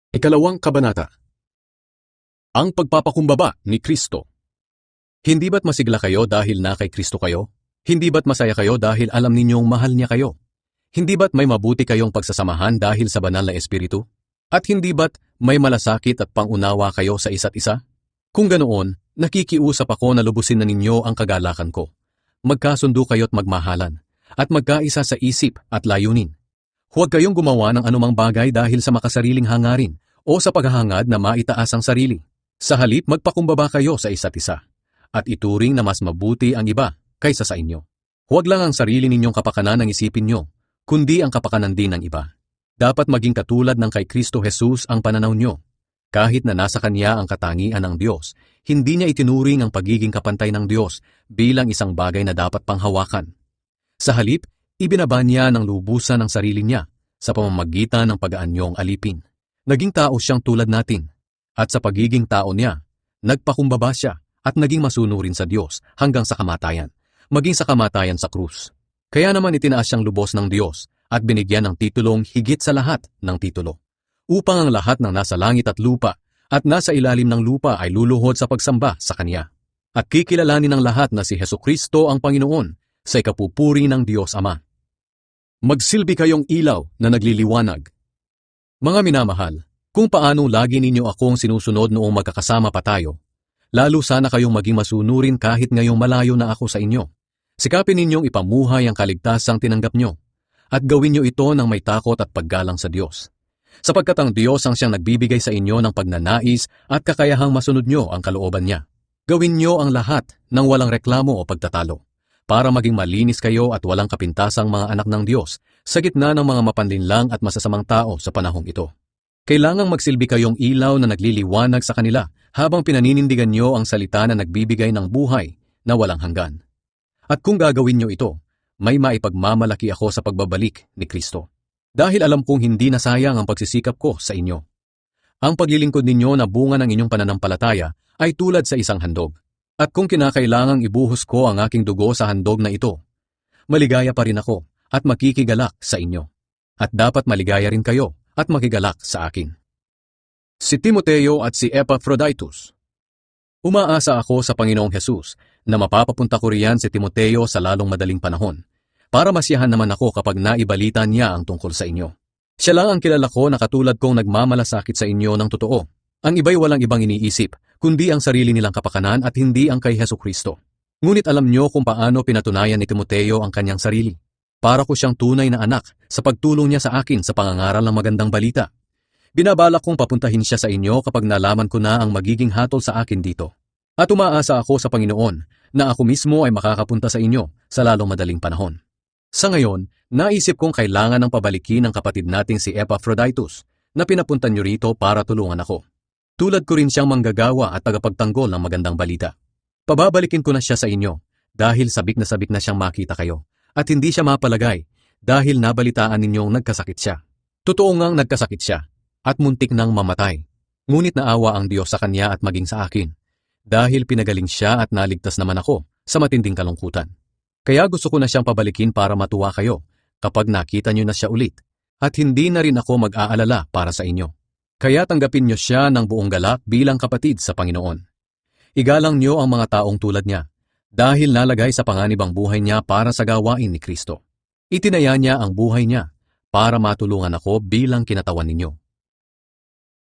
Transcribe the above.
Ikalawang kabanata. Ang pagpapakumbaba ni Kristo. Hindi ba't masigla kayo dahil na kay Kristo kayo? Hindi ba't masaya kayo dahil alam ninyong mahal niya kayo? Hindi ba't may mabuti kayong pagsasamahan dahil sa banal na Espiritu? At hindi ba't may malasakit at pangunawa kayo sa isa't isa? Kung ganoon, nakikiusap ako na lubusin na ninyo ang kagalakan ko. Magkasundo kayo't magmahalan, at magkaisa sa isip at layunin. Huwag kayong gumawa ng anumang bagay dahil sa makasariling hangarin o sa paghahangad na maitaas ang sarili. Sa halip, magpakumbaba kayo sa isa't isa, at ituring na mas mabuti ang iba kaysa sa inyo. Huwag lang ang sarili ninyong kapakanan ang isipin nyo, kundi ang kapakanan din ng iba. Dapat maging katulad ng kay Kristo Jesus ang pananaw nyo. Kahit na nasa Kanya ang katangian ng Diyos, hindi niya itinuring ang pagiging kapantay ng Diyos bilang isang bagay na dapat panghawakan. Sa halip, ibinaba niya ng lubusan ang sarili niya sa pamamagitan ng pag-aanyong alipin. Naging tao siyang tulad natin, at sa pagiging tao niya, nagpakumbaba siya at naging masunurin sa Diyos hanggang sa kamatayan, maging sa kamatayan sa krus. Kaya naman itinaas siyang lubos ng Diyos at binigyan ng titulong higit sa lahat ng titulo, upang ang lahat ng nasa langit at lupa at nasa ilalim ng lupa ay luluhod sa pagsamba sa Kanya. At kikilalanin ng lahat na si Hesukristo ang Panginoon sa ikapupuri ng Diyos Ama. Magsilbi kayong ilaw na nagliliwanag. Mga minamahal, kung paano lagi ninyo akong sinusunod noong magkakasama pa tayo, lalo sana kayong maging masunurin kahit ngayong malayo na ako sa inyo. Sikapin ninyong ipamuhay ang kaligtasang tinanggap nyo, at gawin nyo ito ng may takot at paggalang sa Diyos. Sapagkat ang Diyos ang siyang nagbibigay sa inyo ng pagnanais at kakayahang masunod nyo ang kalooban niya. Gawin nyo ang lahat ng walang reklamo o pagtatalo, para maging malinis kayo at walang kapintasang mga anak ng Diyos sa gitna ng mga mapanlinlang at masasamang tao sa panahong ito. Kailangang magsilbi kayong ilaw na nagliliwanag sa kanila habang pinaninindigan nyo ang salita na nagbibigay ng buhay na walang hanggan. At kung gagawin nyo ito, may maipagmamalaki ako sa pagbabalik ni Kristo. Dahil alam kong hindi nasayang ang pagsisikap ko sa inyo. Ang paglilingkod ninyo na bunga ng inyong pananampalataya ay tulad sa isang handog. At kung kinakailangang ibuhos ko ang aking dugo sa handog na ito, maligaya pa rin ako at makikigalak sa inyo. At dapat maligaya rin kayo at makigalak sa akin. Si Timoteo at si Epaphroditus. Umaasa ako sa Panginoong Hesus na mapapapunta ko riyan si Timoteo sa lalong madaling panahon, para masiyahan naman ako kapag naibalita niya ang tungkol sa inyo. Siya lang ang kilala ko na katulad kong nagmamalasakit sa inyo ng totoo. Ang iba'y walang ibang iniisip, kundi ang sarili nilang kapakanan at hindi ang kay Hesukristo. Ngunit alam niyo kung paano pinatunayan ni Timoteo ang kanyang sarili. Para ko siyang tunay na anak sa pagtulong niya sa akin sa pangangaral ng magandang balita. Binabalak kong papuntahin siya sa inyo kapag nalaman ko na ang magiging hatol sa akin dito. At umaasa ako sa Panginoon na ako mismo ay makakapunta sa inyo sa lalong madaling panahon. Sa ngayon, naisip kong kailangan ng pabalikin ng kapatid nating si Epaphroditus na pinapunta niyo rito para tulungan ako. Tulad ko rin siyang manggagawa at tagapagtanggol ng magandang balita. Pababalikin ko na siya sa inyo dahil sabik na siyang makita kayo at hindi siya mapalagay dahil nabalitaan ninyong nagkasakit siya. Totoo ngang nagkasakit siya at muntik nang mamatay. Ngunit naawa ang Diyos sa kanya at maging sa akin dahil pinagaling siya at naligtas naman ako sa matinding kalungkutan. Kaya gusto ko na siyang pabalikin para matuwa kayo kapag nakita niyo na siya ulit at hindi na rin ako mag-aalala para sa inyo. Kaya tanggapin niyo siya ng buong galak bilang kapatid sa Panginoon. Igalang niyo ang mga taong tulad niya, dahil nalagay sa panganib ang buhay niya para sa gawain ni Kristo. Itinaya niya ang buhay niya para matulungan ako bilang kinatawan ninyo.